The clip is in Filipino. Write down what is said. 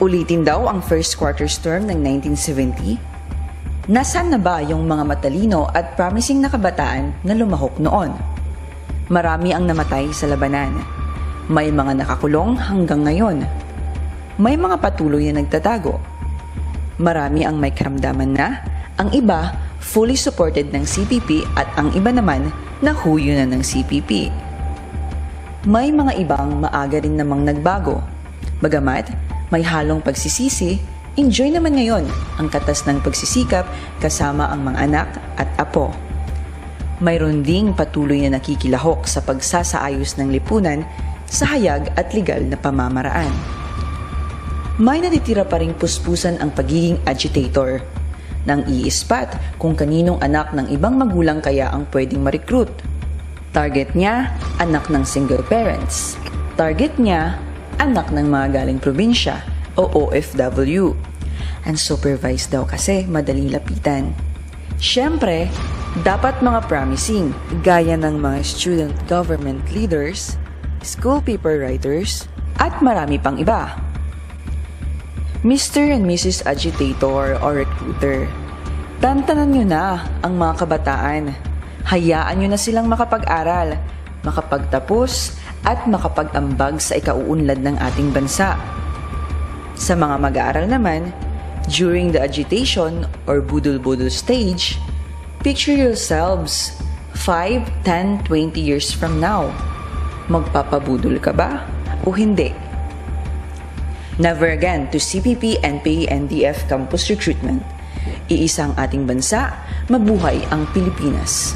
Ulitin daw ang first quarters term ng 1970? Nasaan na ba yung mga matalino at promising na kabataan na lumahok noon? Marami ang namatay sa labanan. May mga nakakulong hanggang ngayon. May mga patuloy na nagtatago. Marami ang may karamdaman na, ang iba fully supported ng CPP at ang iba naman na huyo na ng CPP. May mga ibang maaga rin namang nagbago. Bagamat may halong pagsisisi, enjoy naman ngayon ang katas ng pagsisikap kasama ang mga anak at apo. Mayroon ding patuloy na nakikilahok sa pagsasaayos ng lipunan sa hayag at legal na pamamaraan. May natitira pa ring puspusan ang pagiging agitator, nang iispat kung kaninong anak ng ibang magulang kaya ang pwedeng ma-recruit. Target niya, anak ng single parents. Target niya, anak ng mga galing probinsya o OFW. Unsupervised daw kasi madaling lapitan. Siyempre, dapat mga promising gaya ng mga student government leaders, school paper writers, at marami pang iba. Mr. and Mrs. Agitator or Recruiter, tantanan nyo na ang mga kabataan. Hayaan nyo na silang makapag-aral, makapagtapos, at makapag-ambag sa ikauunlad ng ating bansa. Sa mga mag-aaral naman, during the agitation or budol-budol stage, picture yourselves 5, 10, 20 years from now. Magpapabudol ka ba o hindi? Never again to CPP, NPA, NDF campus recruitment. Iisang ating bansa, mabuhay ang Pilipinas.